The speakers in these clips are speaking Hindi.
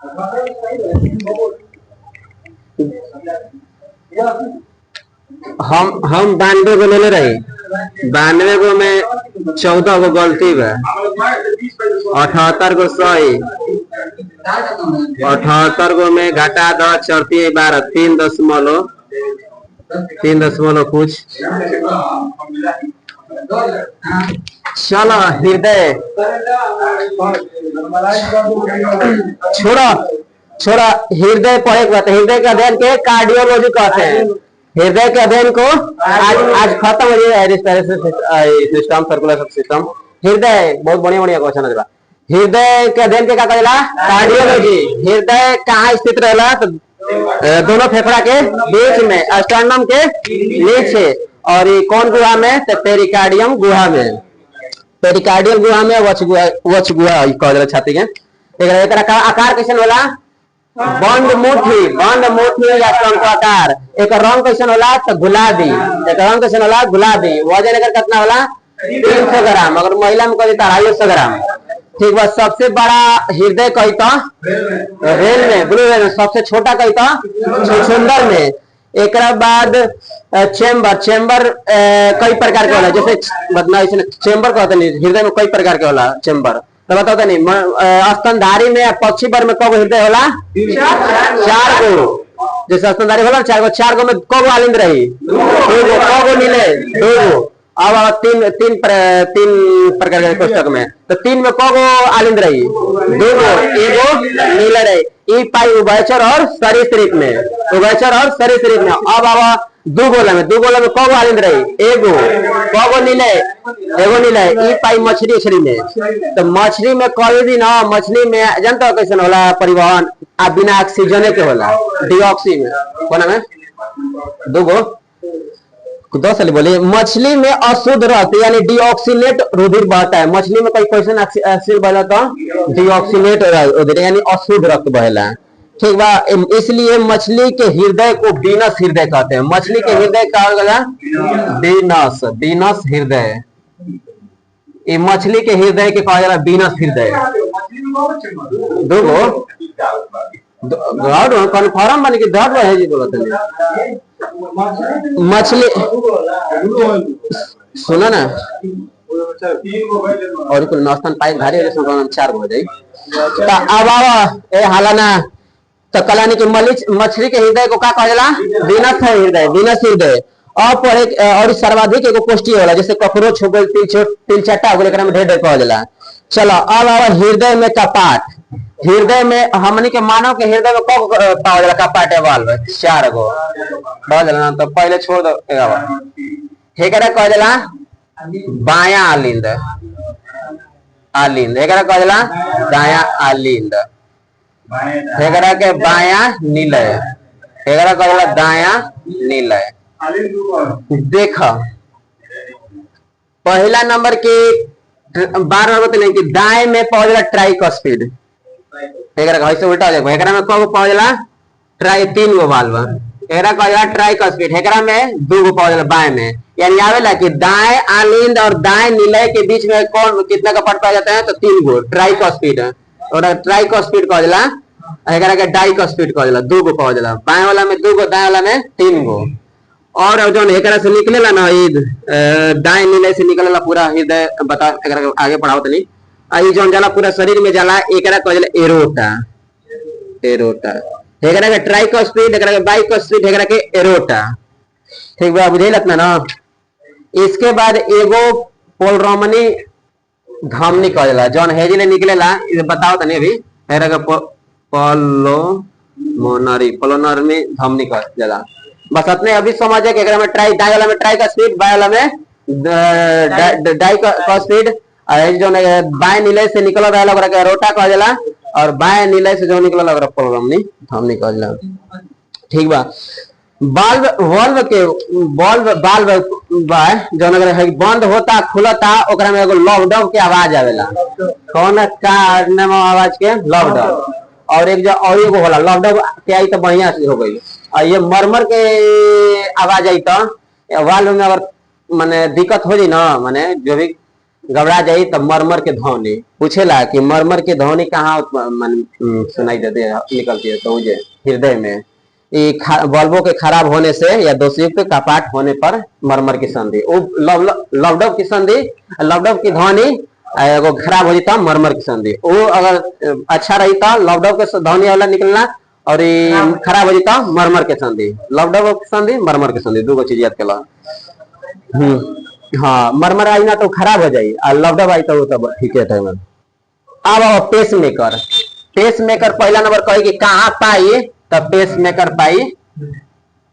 हम 92 को ले रही। 92 को में 14 को गलती है, 78 को सही, 78 को में घटा 10 चढ़ती 12, 3 दशमलव कुछ। चलो हृदय छोड़ा हृदय पढ़े के बाद हृदय के अध्ययन के कार्डियोलॉजी कहते हैं। हृदय के अध्ययन को आज खत्म हो जाएगा। रेस्पिरेटरी सिस्टम, सर्कुलर सिस्टम, हृदय बहुत बढ़िया क्वेश्चन है। हृदय के अध्ययन के क्या कहेला? कार्डियोलॉजी। हृदय कहाँ स्थित रहेला? तो दोनों फेफड़ा के बीच में, स्टर्नम के नीचे। और ये कौन गुहा में? तो पेरिकार्डियम गुहा में, पेरिकार्डियल गुहा में, वक्ष गुहा कहला छाती के। एकरा आकार कैसन होला? बंद मुट्ठी या शंक्वाकार। एक रंग कैसन होला? तो गुलाबी। एक रंग कैसन होला? गुलाबी। वजन एकर कितना होला? 300 ग्राम। अगर महिला में कही 250 ग्राम। ठीक बा। सबसे बड़ा हृदय कही तो रेल में, ब्लू रेल में। सबसे छोटा कही तो छुछुंदर में। एक बाद चेम्बर कई प्रकार के होला, जैसे चेम्बर कहते नहीं, हृदय में कई प्रकार के होला चेम्बर। तो बताओ नहीं, स्तनधारी में पक्षी वर्ग में कब हृदय होला? 4 गो। जैसे स्तनधारी होला 4 गो, 4 गो में कब आलिंद रही? 2 गो। कब गो नीले? 2 गो। अब तीन प्रकार के पुस्तक में, तो 3 में कब आलिंद रही? 2 गो। एगो नीले रही। ई पाई उभयचर और सरीसृप में, उभयचर और सरीसृप में। अब 2 गोला में कब आलिंद रही? एगो। कब नीले? एगो नीले। ई पाई मछली में, तो मछली में कभी भी ना, मछली में जानता हो कैसे होला परिवहन? बिना ऑक्सीजन के होला, डीऑक्सी में। कौन में 2 गो 10 साल बोले। मछली में अशुद्ध रक्त यानी डीऑक्सीनेट रुधिर बहता है। मछली में कई क्वेश्चन ऑक्सीजन बहला तो डीऑक्सीनेट रुधिर यानी अशुद्ध रक्त बहला। ठीक बा। इसलिए मछली के हृदय को वीनस हृदय कहते हैं। मछली के हृदय का वीनस हृदय। ये मछली के हृदय के कहा जाला वीनस हृदय। 2 गो कन्फर्म बन के धर रहे जी बोलते हैं। मछली सुना ना, और कुल नाश्ता पाए भारी 4 हो जाए। अब ए हालाना तो कलानी के मछली के हृदय को क्या कहा जाला? वीनस हृदय, वीनस हृदय। और सर्वाधिक एगो पुष्टि होला, जैसे कॉकरोच हो गई, तिलचट्टा हो गई, एकरा में ढेर कहा जाला। चलो अब हृदय में कपाट। हृदय में हमनी के मानव के हृदय में कब पावल जाला कपाट है? वाल्व 4 गो पावल जाला। तो पहले छोड़ दो। एकरा कहा जाला बायां आलिंद, एकरा कहा जाला दायां आलिंद। एकरा के बायां निलय, एकरा कहा जाला दायां निलय। देखा पहला नंबर के 12 नंबर नहीं कि दाएं में पावल जाला ट्राइकस्पिड। एकरा ऐसे उल्टा हो जाएगा। एकरा में कब पावल जाला? 3 गो वाल्व। एकरा कहा जाला ट्राइकस्पिड। एकरा में 2 गो पावल जाला बाएं में। यानी आवेला कि दाएं आलिंद और दाएं निलय के बीच में कौन कितना का पाया जाता है? तो 3 गो ट्राइकस्पिड। और ट्राइकस्पिड कहा जाला। एकरा के डाइकस्पिड कहा जाला। 2 गो पावल जाला। बाएं वाला में 2 गो, दाएं वाला में 3 गो। और जो एकरा से निकलेला ना, दाएं निलय से निकलेला पूरा हृदय। बता एकरा आगे पढ़ाओ तनी। आई जोन जाला पूरा शरीर में जाला, एकरा कहा जाला एरोटा। एरोटा। एकरा के ट्राइकस्पिड, एकरा के बाइकस्पिड, एकरा के एरोटा। ठीक बा, बुझे लगना ना। इसके बाद एगो पोलरोमनी धमनी कहा जाला, जौन हेजिले निकलेला। बताओ तनी अभी। एकरा के पोलोनरी धमनी कहा जाला। बस अपने अभी समझे कि एकरा में दाएं वाला में ट्राइकस्पिड, बाएं वाला में डाइकस्पिड। जो बाएं निलय से निकल रहा ओकरा के एरोटा कहा जाला। और बाएं निलय से जो निकल ओकरा पोलरोमनी धमनी कहा जाला। ठीक बा। बाल्व जो बंद होता खुलता, ओकरा में एगो लॉकडाउन के आवाज आवेला। कौन का आवाज के? लॉकडाउन। और एक जो और एगो होला लॉकडाउन के आई तो बढ़िया से हो गई। और ये मरमर के आवाज आई तो वाल्व में अगर माने दिक्कत हो जाए ना, माने जो भी घबरा जाई तो मरमर के ध्वनि पूछेला कि मरमर की ध्वनि कहाँ सुनाई देती है, निकलती है, तो ये हृदय में। बल्बों के खराब होने से या दोषयुक्त कपाट होने पर मरमर की संधि, लवडब की संधि, लवडब की ध्वनि अगर खराब हो जाता मरमर की संधि। वो अगर अच्छा रही तो लवडब के ध्वनि वाला निकलना, और खराब हो जाता मरमर के संधि। लवडब की संधि, मरमर की संधि, दो चीज याद कला। हाँ, मरमर आई ना तो खराब हो जाये, और लवडब आई तो तब ठीक है। अब पेस मेकर, पेस मेकर पहला नंबर कहे कि कहाँ पाई, तब पेस मेकर पाई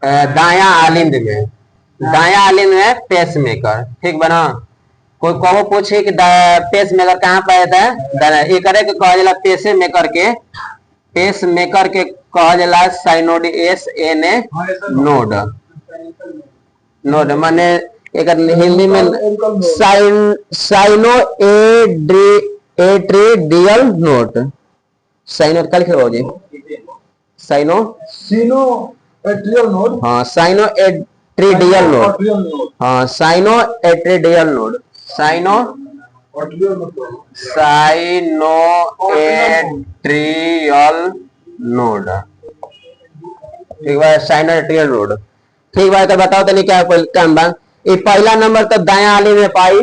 दाया आलिंद में, दाया आलिंद में पेस मेकर। ठीक बना। कोई कहो पूछे कि पेस मेकर कहाँ पाया था, ये करे के कहा जाला पेसे मेकर के, पेस मेकर के कहा जाला साइनोडियस एने नोड, नोड माने एक हिंदी में साइनो एट्रीडियल नोड, साइनो कल खेलो जी, साइनो सीनो एट्रियल नोड, हाँ साइनो एट्रीडियल नोड, हाँ sino atrial node, sino sino atrial node. ठीक है, साइनो एट्रियल नोड। ठीक है, तो बताओ तो नहीं क्या काम बा। ये पहला नंबर तो दाया आलिंद में पाई,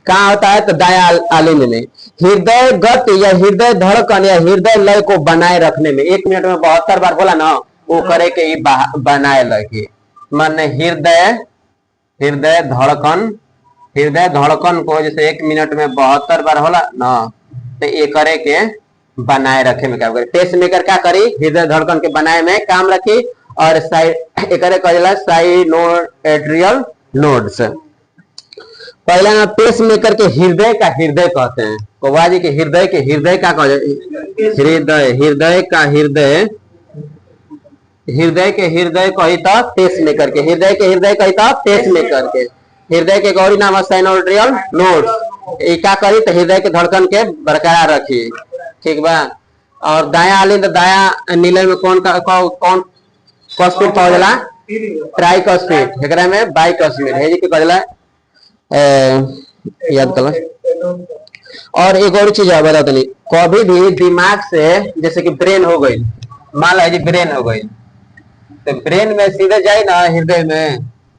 कहाँ होता है तो दाया आलिंद में। हृदय गति या हृदय धड़कन या हृदय लय को बनाए रखने में, 1 मिनट में 72 बार बोला ना, वो करे के बनाए रखे। मान हृदय, हृदय धड़कन, हृदय धड़कन को जैसे 1 मिनट में 72 बार होला ना, तो ये करे के बनाए रखे में काम करे। पेस मेकर क्या करी, हृदय धड़कन के बनाए में काम रखी, और साइनोएट्रियल नोड्स। पहला ना पेस मेकर के हृदय का हृदय कहते हैं, कौवा जी के हृदय का हृदय, हृदय का हृदय, हृदय के हृदय कही था पेस मेकर के, हृदय के हृदय कही था पेस मेकर के। हृदय के गौरी नाम है साइनोएट्रियल नोड्स। ये क्या करी तो हृदय के धड़कन के बरकरार रखी। ठीक बा। और दाया आलिंद, दाया नीले में कौन कॉस्पिड पावल जाला, ट्राइकॉस्पिड, एकरा में बाइकॉस्पिड है जी के कहला, याद करो। और एक और चीज है बता दनी, कभी भी दिमाग से जैसे कि ब्रेन हो गई, मान लो जी ब्रेन हो गई, तो ब्रेन में सीधे जाए ना हृदय में,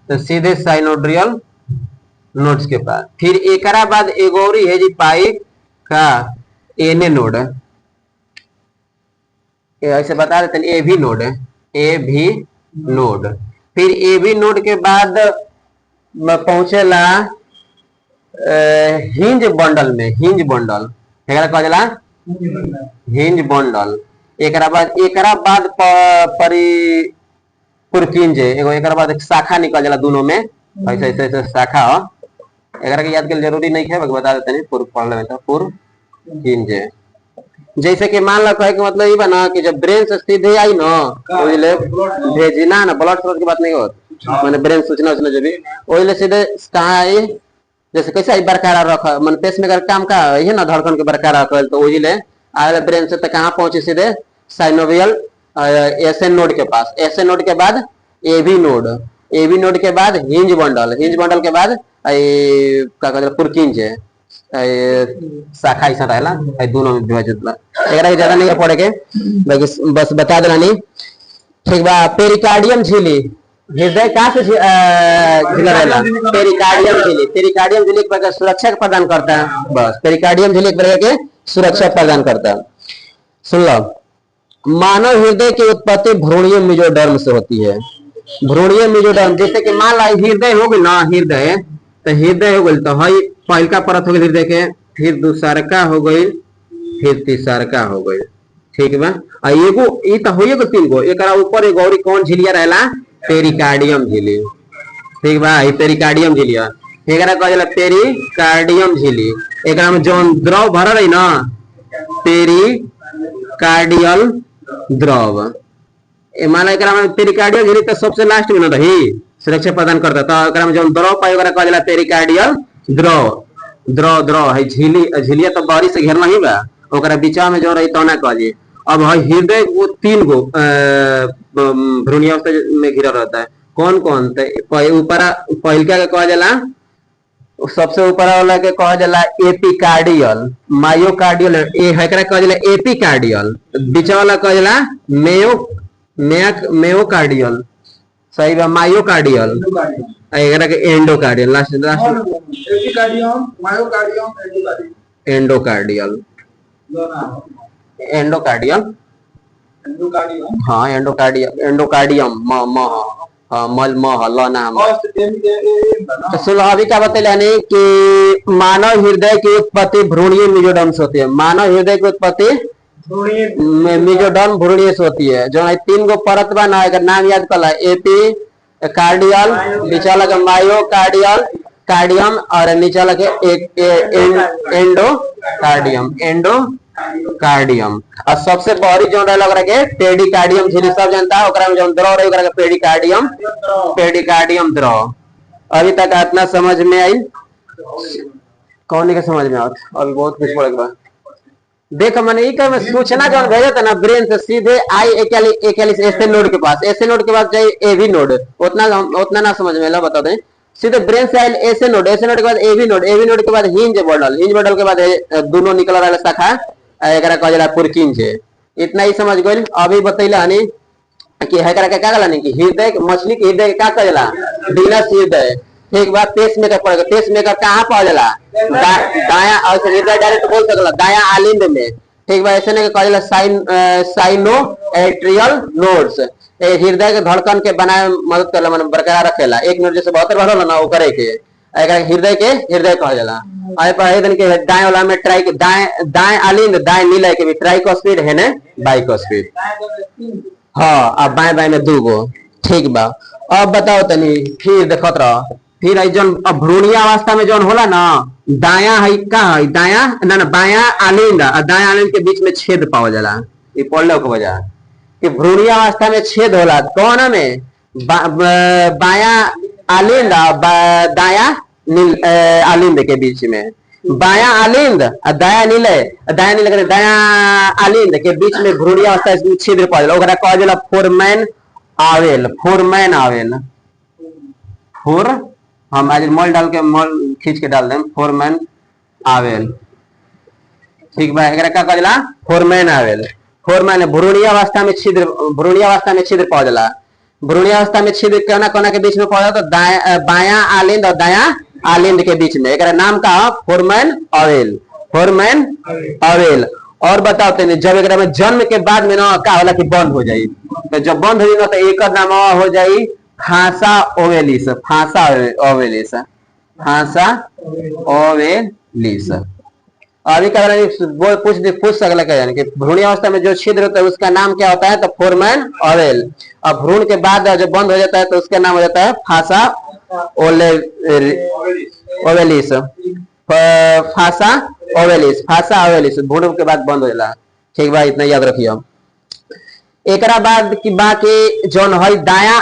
तो सीधे साइनोड्रियल नोड्स के पास। फिर एकरा बाद एक और है जी पाई का एने नोड, ऐसे बता देते ए भी नोड है, ए भी नोड। फिर ए भी नोड के बाद पहुंचेला हिंज बंडल में, हिंज बंडल एकरा कहा जाला हिंज बंडल। एकरा बाद पुरकिंज, एगो एकरा बाद एक शाखा निकल जाला दोनों में, ऐसे ऐसे ऐसे शाखा हो। एकरा के याद के जरूरी नहीं है, बता देते हैं पूर्व पढ़ लेते हैं। पुरकिंज जैसे कि मान लो कहे कि मतलब ये बना कि जब ब्रेन से सीधे आई ना, भेजना ना ब्लड फ्लो की बात नहीं होती, मैंने ब्रेन सूचना जो भी वही सीधे कहाँ आई, जैसे कैसे आई बरकरार रखा, मन पेस में काम का है ना धड़कन के बरकरार रखल, तो वही ले आए ब्रेन से तो कहाँ पहुंचे सीधे साइनोवियल एसएन नोड के पास। एसएन नोड के बाद एबी नोड, एबी नोड के बाद हिंज बंडल, हिंज बंडल के बाद क्या कहते पुरकिंज शाखा ऐसा रहेला, दोनों में विभाजित ज्यादा नहीं पड़े के, बस बता देना नहीं। ठीक बा। पेरिकार्डियम झिल्ली, हृदय कहाँ से झिला रहेला, पेरिकार्डियम झिल्ली, पेरिकार्डियम झिल्ली के सुरक्षा प्रदान करता है, बस पेरिकार्डियम झिल्ली के सुरक्षा प्रदान करता है। सुन लो, मानव हृदय की उत्पत्ति भ्रूणीय मेजोडर्म से होती है। भ्रूणीय मेजोडर्म, जैसे कि मान ला हृदय हो गई ना, हृदय तो हृदय हो गई तो हई पहलका परत हो गई हृदय के, फिर दूसरका हो गई, फिर तीसरका हो गई। ठीक बा। एगो ई तो होइए गो 3 गो, एकरा ऊपर एगो और कौन झिलिया रहेला, पेरिकार्डियम झिल्ली। ठीक बा। ई पेरिकार्डियम झिलिया, एकरा कहल जाला पेरिकार्डियम झिल्ली। एकरा में जौन द्रव भरल रही ना, पेरिकार्डियल द्रव, मान एकरा में पेरिकार्डियल झिल्ली तो सबसे लास्ट में ना रही, सुरक्षा प्रदान करता, तो एकरा में जौन द्रव पाई ओकरा कहल जाला पेरिकार्डियल द्रव। द्रव द्रव है झिल्ली, झिल्लिया तो बाहरी से घेरना ही बा, ओकरा बीचा में जो रही तो ना कहलिए। अब हृदय वो 3 गो भ्रूणीय में घिरा रहता है, कौन कौन, तो ऊपर पहिलका के कहा जाला सबसे ऊपर वाला के कहा जाला एपिकार्डियल, मायोकार्डियल ए एकरा कहा जाला एपिकार्डियल, बीच वाला कहा जाला मेयोकार्डियल, सही बा मायोकार्डियल, एकरा के endocardial, last epicardium, myocardium, endocardial, endocardial, endocardium, हाँ एंडोकार्डियम, एंडोकार्डियम म म हाँ मल म ल नाम। तो सुलह क्या बतैले यानी कि मानव हृदय की उत्पत्ति भ्रूणीय मेजोडर्म से होती है, मानव हृदय की उत्पत्ति मेजोडर्म भ्रूणीय से होती है। जो 3 गो परत बा ना, एकर नाम याद कला, एपी कार्डियल, नीचे वाला के मायोकार्डियल कार्डियम और नीचे वाला के एंडोकार्डियम, एंडोकार्डियम। और सबसे बड़ी जो रहला के पेडिकार्डियम झिल्ली, सब जानता है ओकरा में जो द्रव रही ओकरा के पेडिकार्डियम, पेडिकार्डियम द्रव। अभी तक इतना समझ में आई? कौन के समझ में आवत? अभी बहुत कुछ पड़े बा। देख मैंने ई का सूचना जो भेजा था ना ब्रेन से सीधे आई एकलिस एस नोड के पास, एस नोड के पास जाए एवी नोड, उतना ना समझ में ला बता दें। सीधे ब्रेन से oil S node, S node के बाद एवी नोड, एवी नोड के बाद हिंज बॉडल, हिंज बॉडल के बाद दोनों निकल रहा शाखा एकरा कह जाला पुरकिंज। इतना ही समझ गइल। अभी बतैला हनी कि एकरा के का कहला नहीं कि हृदय, मछली के हृदय का कह जाला वीनस हृदय। ठीक बात, पेस मेकर पड़ेगा, पेस मेकर कहाँ पा जाला दाया, और हृदय डायरेक्ट बोल सकला दाया आलिंद में। ठीक बा, ऐसे नहीं कह जाला साइनो एट्रियल नोड्स, हृदय के धड़कन के बनाए मदद करला, माने बरकरार रखेला। एक नोड जैसे 72 बढ़ल ना वो करे के हृदय के हृदय कहा जाला। आए पढ़े दिन के दाएं वाला में ट्राई दाएं आलिंद, दाएं नीला के भी ट्राइकोस्पिड है ने बाइकोस्पिड। हाँ, अब बाएं बाएं में 2 गो। ठीक बा, अब बताओ तनी फिर देखत रह। फिर जौन भ्रूणीय अवस्था में जौन होला ना, दाया है का है दाया ना ना बाया आलिंद और दाया आलिंद के बीच में छेद पावल जाला। ये पढ़ले के वजह कि भ्रूणीय अवस्था में छेद होला कौन में बाया आलिंद दाया आलिंद के बीच में, बाया आलिंद और दाया नीले दाया आलिंद के बीच में भ्रूणीय अवस्था में छिद्र पावल जाला, ओकरा कहल जाला फोरमैन आवेल, फोरमैन आवेल। फोर हम आज मोल डाल के मोल खींच के डाल दें, फोरमैन आवेल। ठीक बा, एकरा का कहल जाला फोरमैन आवेल। फोरमैन भ्रूणीय अवस्था में छिद्र, भ्रूणीय अवस्था में छिद्र पावल जाला। भ्रूणीय अवस्था में छिद्र कोना कोना के बीच में पावल जाला, तो बाया आलिंद और दाया आलिंद के बीच में। एकरा नाम का फोरमैन आवेल, फोरमैन आवेल। और बताओ तनी जब एकरा में जन्म के बाद में ना का होला कि बंद हो जाई, तो जब बंद हो जाई ना तो एकर नाम हो जाई फांसा ओवेलिस, फांसा ओवेलिस, फांसा ओवेलिस। अभी क्या पूछ सकला क्या कि भ्रूणीय अवस्था में जो छिद्र होता है उसका नाम क्या होता है, तो फोरमैन ओवेल। और भ्रूण के बाद जब बंद हो जाता है तो उसका नाम हो जाता है फांसा ओवेलिस, फांसा ओवेलिस, फांसा ओवेलिस। भ्रूण के बाद बंद हो जाला। ठीक बा, इतना याद रखियो। एकरा बाद की बाकी जौन है दाया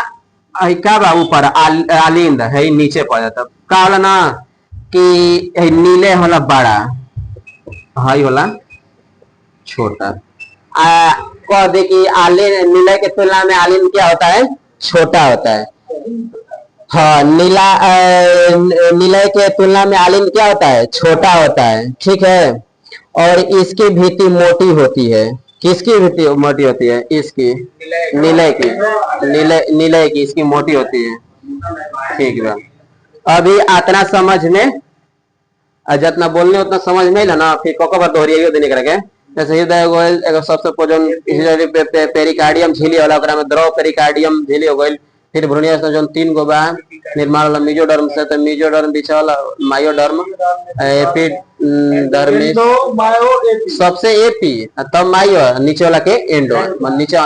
का बा ऊपर आलिंद है, नीचे पड़ जाता का होला ना कि नीले होला बड़ा, हाई होला छोटा। कह दे कि आलिंद नीले के तुलना में आलिंद क्या होता है, छोटा होता है। हाँ, नीले के तुलना में आलिंद क्या होता है, छोटा होता है। ठीक है, और इसकी भीति मोटी होती है। किसकी भीति मोटी होती है, इसकी नीले की, नीले की इसकी मोटी होती है। ठीक है, अभी इतना समझ में जितना बोलने उतना समझ में ही ना। फिर कोको बार दोहराइए देने करके, जैसे हृदय एगो सबसे पोजन पेरिकार्डियम झिल्ली होला, ओकरा में द्रव पेरिकार्डियम झिल्ली हो गइल। फिर भ्रूणीय से जो 3 गो बा निर्माण होला मेजोडर्म से, तो मेजोडर्म बीच वाला मायोडर्म, एपिडर्मिस सबसे एपी, तब मायो, नीचे वाला के एंडो, नीचे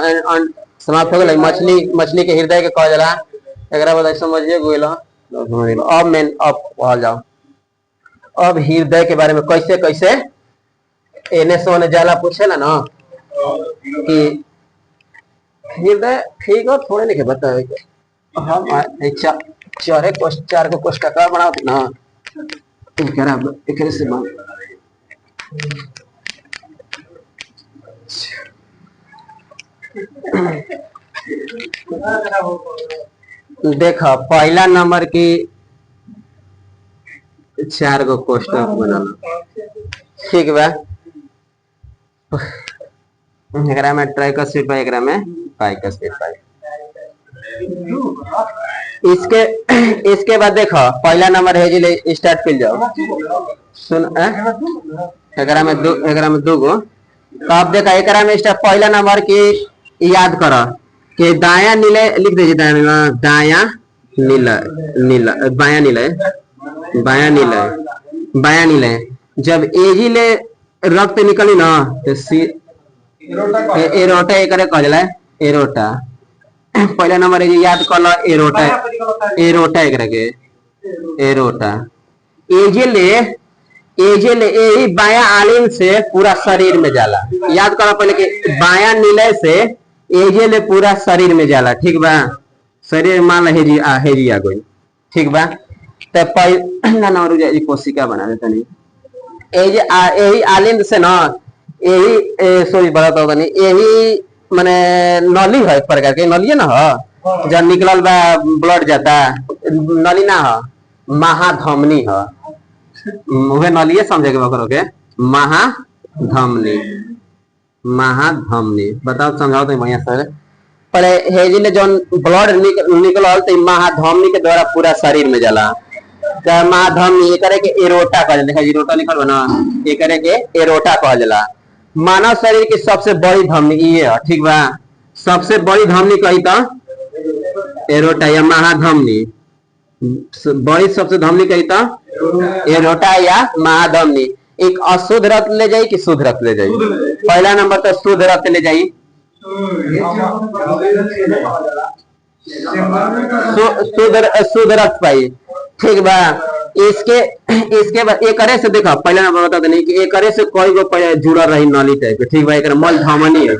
समाप्त हो गइल। मछली के हृदय के कहा जाला। एकरा बाद समझिए गइल। अब मेन अब आ जाओ, अब हृदय के बारे में कैसे कैसे एने से ओने जाला पूछेला ना कि हृदय। ठीक हो, थोड़े नहीं बताए हम 4 को कोष्टका बनाओ ना, एकरे से देखा पहला नंबर की 4 गो कोष्टक बनल। ठीक बा, एकरा में ट्राइकोसिड बा, एकरा में पाइकोसिड बा। इसके इसके बाद देखो पहला नंबर है जी, स्टार्ट फिल जाओ। सुन एकरा में दो गो। तो अब देखा एकरा में स्टार्ट पहला नंबर की याद करो कि दाया नीले लिख दीजिए, दाया नीला नीला, बाया नीला, बाया नीला, बाया नीला। जब एजी ले रक्त निकली ना तो एरोटा एकरे कहला एरोटा। पहला नंबर है याद कर लो, एरोटा, एरोटा एकरा के एरोटा। एजेले यही बाया आलिन से पूरा शरीर में जाला। याद करो पहले कि बाया नीले से एजेले पूरा शरीर में जाला। ठीक बा, शरीर मान ला हेजी आ गई। ठीक बा, तो पहला नंबर कोशिका बना देता नहीं, यही आलिंद से ना, यही सॉरी बताता होगा नहीं, यही माने नली है, एक प्रकार के नली ना हो, जब निकलल बा ब्लड जाता, नली ना हो, महाधमनी हो, वह नलिये समझे के बकरोगे, महाधमनी, महाधमनी। बताओ समझाओ तो बढ़िया सर। पर हेजिले जो ब्लड निकलल तो महाधमनी के द्वारा पूरा शरीर में जाला। तो महाधमनी करे के एरोटा कहल, देखा एरोटा निकल ना, ये करे के एरोटा कहल जाला। मानव शरीर की सबसे बड़ी धमनी ये है। ठीक बा, सबसे बड़ी धमनी कही तो एरोटा या महाधमनी, बड़ी सबसे धमनी कही तो एरोटा या महाधमनी। एक अशुद्ध रक्त ले जाई कि शुद्ध रक्त ले जाई? पहला नंबर तो शुद्ध रक्त ले जाई, शुद्ध रक्त पाई। ठीक बा, इसके बाद एक करे से देखो पहला नंबर बता देनी कि एक करे से कोई गो जुड़ा रही नली टाइप के। ठीक बा, एक मल धमनी है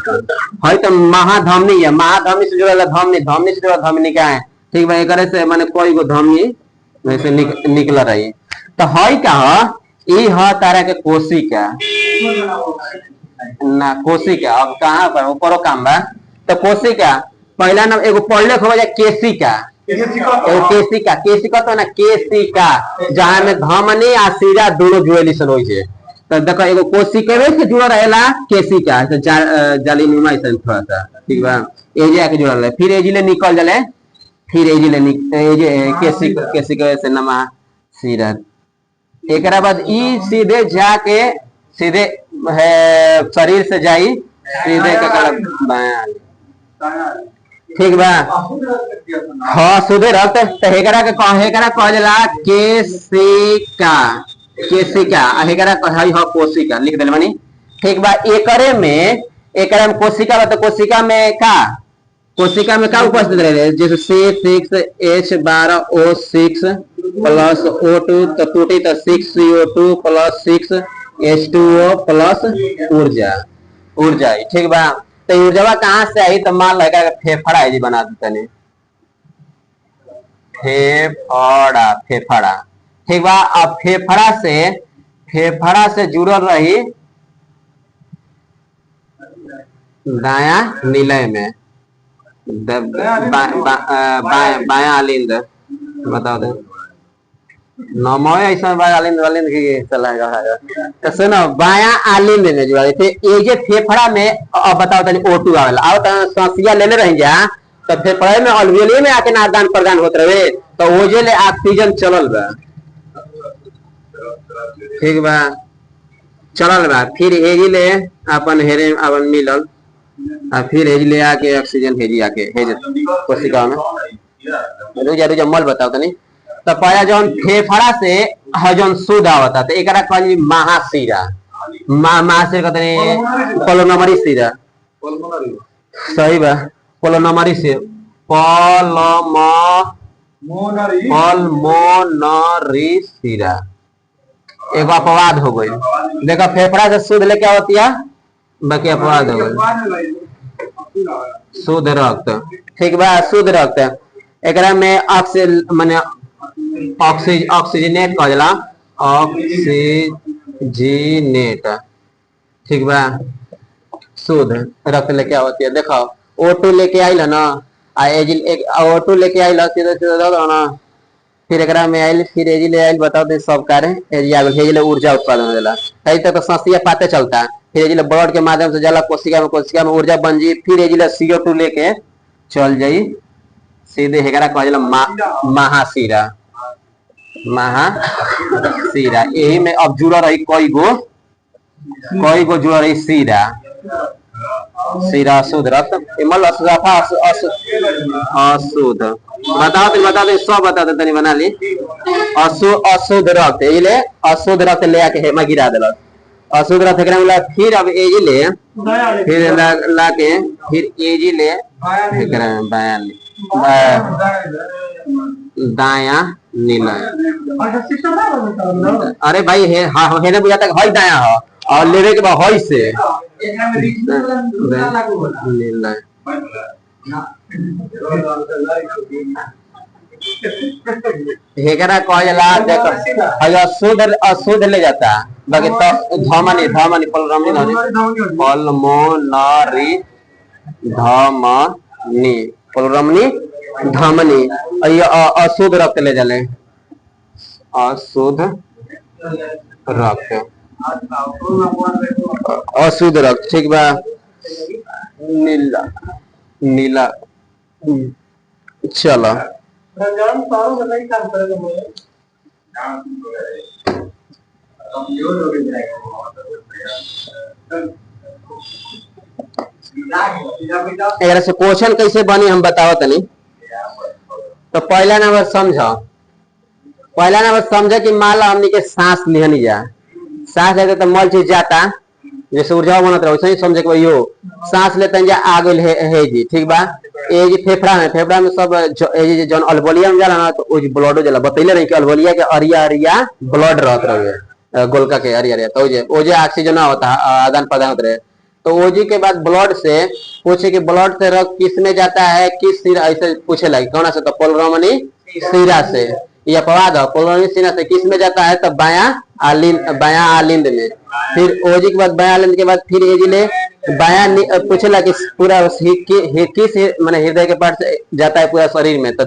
तो महाधमनी है, महाधमनी से जुड़ा धमनी, धमनी से जुड़ा धमनी क्या है? ठीक बा, एक करे से माने कोई गो धमनी वैसे निकल रही। तो है का ई ह तारा के कोशिका ना, कोशिका। अब कहाँ पर ऊपरो काम बा, तो कोशिका पहला नंबर एगो पढ़ले हो जाए केशिका, एगो केशिका, केशिका तो ना केशिका, जहाँ में धमनी आ शिरा दोनों जुड़ेली सन होई छे। तो देखो एगो कोशिका में से जुड़ा रहेला केशिका, तो जाली नुमा ऐसा थोड़ा सा। ठीक बा, एजे आके जुड़ा रहे, फिर एजिले निकल जाले, फिर एजिले केशिका से नमा शिरा। एकरा बाद ई सीधे जाके सीधे है शरीर से जाई सीधे बाया। ठीक बा, हाँ शुद्ध रक्त। तो हेकरा के कह जाला केशिका, केशिका हेकरा कहई ह कोशिका, लिख देले मानी। ठीक बा, एकरे में कोशिका बा, तो कोशिका में का, कोशिका में का उपस्थित रहे, जैसे C6H12O6 प्लस O2 तो टूटी तो 6CO2 प्लस 6H2O प्लस ऊर्जा, ऊर्जा। ठीक बा, तो ऊर्जा कहाँ से आई? तो मान लगा फेफड़ा है जी, बना देते नहीं फेफड़ा, फेफड़ा। ठीक बा, अब फेफड़ा से जुड़ल रही दाया निलय में, बाया आलिंद। बताओ दे नमो ऐसा बाया आलिंद वालिंद की चलेगा। तो सुनो बाया आलिंद में जुड़ा थे ये जे फेफड़ा में। अब बताओ तनी O2 आवेला, आओ त सांसिया लेले रह जा, तो फेफड़ा में अलवेली में आके आदान प्रदान होत रहे, तो ओजे ले ऑक्सीजन चलल बा। ठीक बा, चलल बा, फिर एजिले अपन हेरे अपन मिलल, आ फिर हेजिले आके ऑक्सीजन हेजी आके हेज कोशिका में रुजा मल। बताओ तनी तो पहला जौन फेफड़ा से जौन शुद्ध आवता तो एकरा कहली महाशिरा, महाशिरा कहते पल्मोनरी शिरा। सही बा, पल्मोनरी से पल्मोनरी शिरा। एगो अपवाद हो गई, देखो फेफड़ा से शुद्ध लेके आवती है, बाकी अपवाद हो गई शुद्ध रक्त। ठीक बा, शुद्ध रक्त एकरा में माने ऑक्सीजनेट कह जाला, ऑक्सीजनेट। ठीक बा, शुद्ध रक्त लेके आवती है। देखो O2 लेके आई ना, O2 लेके आई सीधे सीधे दो ना, फिर एकरा में आइल, फिर एजी ले आइल, बताओ तो सब कार्य एजी आगल, एजी ले ऊर्जा उत्पादन होला। कहीं तक तो सांसिया पाते चलता, फिर एजी ले ब्लड के माध्यम से जाला कोशिका में ऊर्जा बन जी, फिर एजी ले CO2 लेके चल जाई सीधे हेकरा कह जाला महाशिरा। महाशिरा यही में अब जुड़ा रही कई गो जुड़ा रही शिरा। शिरा अशुद्ध रक्त, इमल अशुद्ध बता दे सब बता दे तनी बना ली। अशुद्ध रक्त ले अशुद्ध रक्त ले आके हेमा गिरा देलक, अशुद्ध रक्त एकरा में फिर अब एजी ले फिर ला के फिर एजी ले एकरा में दाया निलय। अरे भाई हे हाँ हेने बुझाता है हई दाया हो और लेवे के बाद हई से निलय। हेकरा कह जाला देखो हई अशुद्ध ले जाता बाकी तो धमनी पलरमनी धमनी अशुद्ध रक्त ले जाले, अशुद्ध रक्त ठीक बा। नीला चलो एकरा से क्वेश्चन कैसे बनी हम बताओ तनी। तो पहला नंबर समझे कि मान लो हमनी के सांस लेनी जा, सांस लेते तो मल चीज जाता जैसे ऊर्जा बनत रहे, वैसे ही समझे कि यो सांस लेते जा आगे है जी ठीक बा। ये जी फेफड़ा में सब जन अल्बोलिया में जाला ना तो वो ब्लड जाला, बतैले रही कि अल्बोलिया के अरिया ब्लड रहत रहे गोलका के अरिया तो ओजे ऑक्सीजन होता आदान प्रदान होते रहे। तो ओजी के बाद ब्लड से पूछे कि ब्लड से रक्त किस में जाता है, किस सिरा, ऐसे पूछे लगे कौन से, तो पोलरमनी सिरा से या पवाद पोलरमनी सिरा से किस में जाता है, तो बाया आलिंद में। फिर ओजी के बाद बाया आलिंद के बाद फिर एजी ले बाया पूछेला कि पूरा किस माने हृदय के पार्ट से जाता है पूरा शरीर में, तो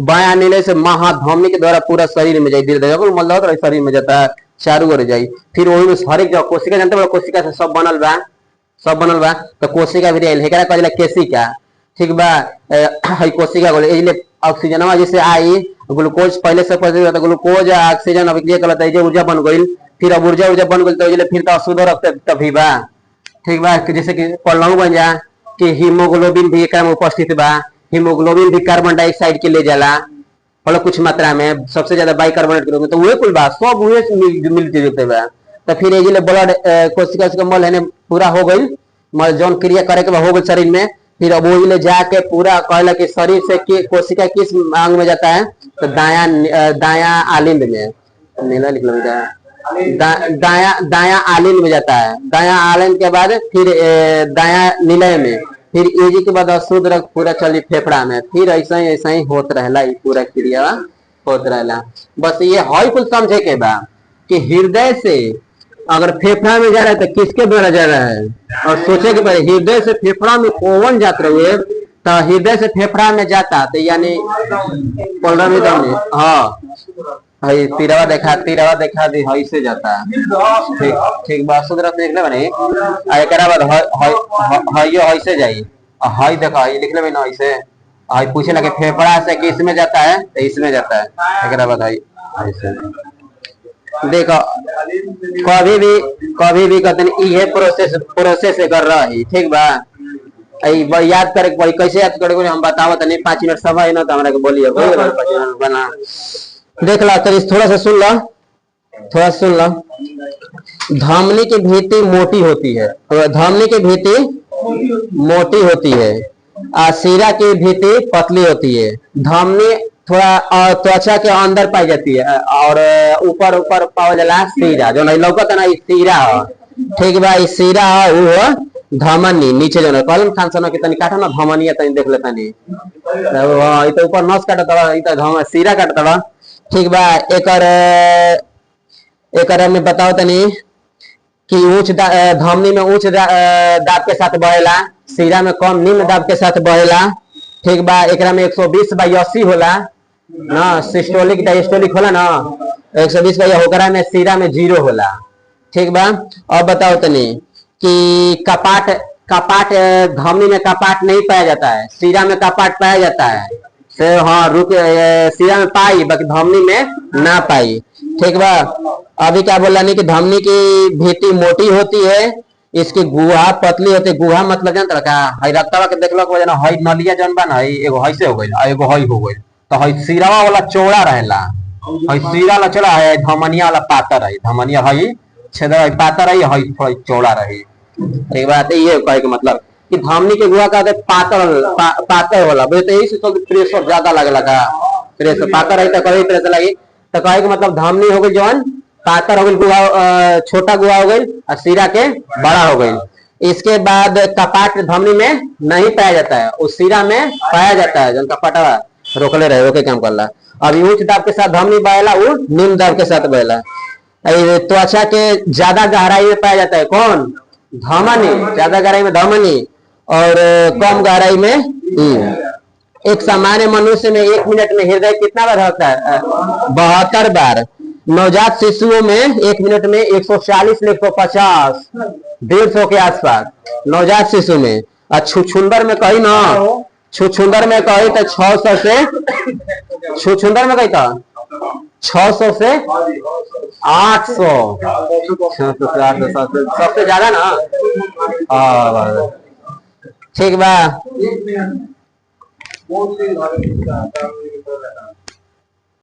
बाया नीले से महाधमनी के द्वारा पूरा शरीर में जाए, मतलब शरीर में जाता है चारू ओर जाई। फिर वही में हर एक जगह कोशिका जानते हो, कोशिका से सब बनल बा तो कोशिका भी आइल हेकरा कहला केशिका ठीक बा। हई कोशिका बोले एले ऑक्सीजनवा जैसे आई ग्लूकोज पहले से पहले तो ग्लूकोज ऑक्सीजन अभिक्रिया करता है, ऊर्जा बन गई। फिर अब ऊर्जा बन गई तो एले फिर तो अशुद्ध रक्त तभी बा ठीक बा। जैसे कि पढ़लू बन जा कि हीमोग्लोबिन भी एकरा में उपस्थित बा, हीमोग्लोबिन भी कार्बन डाइऑक्साइड के ले जाला मतलब कुछ मात्रा में, सबसे ज्यादा बाइकार्बोनेट के रूप में, तो वही कुल बात सब वही मिलते जुलते बा। तो फिर ये ब्लड कोशिका मल है पूरा हो गई, मल जौन क्रिया करे के हो गई शरीर में। फिर अब वही ले जाके पूरा कहला कि शरीर से कोशिका किस अंग में जाता है, तो दाया आलिंद में नीला लिख लो दाया आलिंद में जाता है। दाया आलिंद के बाद फिर दाया निलय में, फिर एजी के बाद अशुद्ध रक्त पूरा चली फेफड़ा में, फिर ऐसा ही होत रहला, पूरा क्रिया होत रहला। बस ये हई कुल समझे के बा कि हृदय से अगर फेफड़ा में जा रहा है तो किसके द्वारा जा रहा है, और सोचे के बाद हृदय से फेफड़ा में कौन जात रहे, तो हृदय से फेफड़ा में जाता तो यानी हाँ हई तीरवा देखा दी हई से जाता ठीक बा। अशुद्ध रक्त लिख ले बने एकरा बाद हई से जाई, हई देखा हई लिख ले ना ऐसे। हई पूछे लगे फेफड़ा से किस में जाता है, तो इसमें जाता है, एकरा बाद हई से देखो कभी भी कहते ये प्रोसेस कर रहा है ठीक बा। याद करे कैसे याद करे हम बतावत नहीं, 5 मिनट समय ना तो हमरा के बोलिए बना देख ला तो थोड़ा सा सुन लो। धमनी की भीति मोटी होती है, धमनी की भीति मोटी होती है, शिरा की भीति पतली होती है। धमनी थोड़ा त्वचा के अंदर पाई जाती है और ऊपर पावल जाला शिरा, जो नहीं लौकत ना शिरा है ठीक बा। शिरा है वो धमनी, नीचे जो कहल खान सन के तनी काटा ना धमनी तनी देख ले तनी, ई तो ऊपर नस काटत बा, ई तो शिरा काटत बा ठीक बा। एकर में बताओ तनी कि उच्च धमनी में उच्च दाब के साथ बहेला, शिरा में कम निम्न दाब के साथ बहेला ठीक बा। एकरा में 120/80 होला ना, सिस्टोलिक डायस्टोलिक होला ना, 120 होकरा में सीरा में 0 होला। ठीक बा। अब बताओ तनी कि कपाट कपाट धमनी में कपाट नहीं पाया जाता है, सीरा में कपाट पाया जाता है। से हाँ रुक, सीरा में पाई बाकी धमनी में ना पाई। ठीक बा। अभी क्या बोला नहीं कि धमनी की भित्ति मोटी होती है, इसकी गुहा पतली होती है। गुहा मतलब जानता का, हई रक्तवा के देखलो के वजह हई नलिया जन बा ना, एगो हई से हो गइल, एगो हई हो गइल, तो हई सीरावा वाला चौड़ा रहेला, हई सीरा ला चला है, धमनिया वाला पातर है, धमनिया हई छेदा हई पातर है, हई थोड़ा चौड़ा रही। ठीक बात है। ये कहे के मतलब कि धमनी के गुहा का पातर होला, तो यही से तो प्रेशर ज्यादा लगे लगा, प्रेशर पातर है तो कभी प्रेशर लगी, तो कहे के मतलब धमनी हो गई जवन पातर हो गई, गुहा छोटा गुहा हो गई और सीरा के बड़ा हो गई। इसके बाद कपाट धमनी में नहीं पाया जाता है, उस सीरा में पाया जाता है। जन कपाटा रोकले रहे ओके काम करला। अब उच्च दाब के साथ धमनी बहेला, वो निम्न दाब के साथ बहेला। त्वचा के ज्यादा गहराई में पाया जाता है कौन, धमनी, ज्यादा गहराई में धमनी और कम गहराई में। एक सामान्य मनुष्य में 1 मिनट में हृदय कितना बार होता है, 72 बार। नवजात शिशुओं में 1 मिनट में 140 से 150, 150 के आसपास नवजात शिशु में। और छुछुंदर में कही ना, छुछुंदर में कही तो 600 से, छुछुंदर में कही था 600 से 800, 600 से 800 सबसे ज्यादा ना। ठीक बा।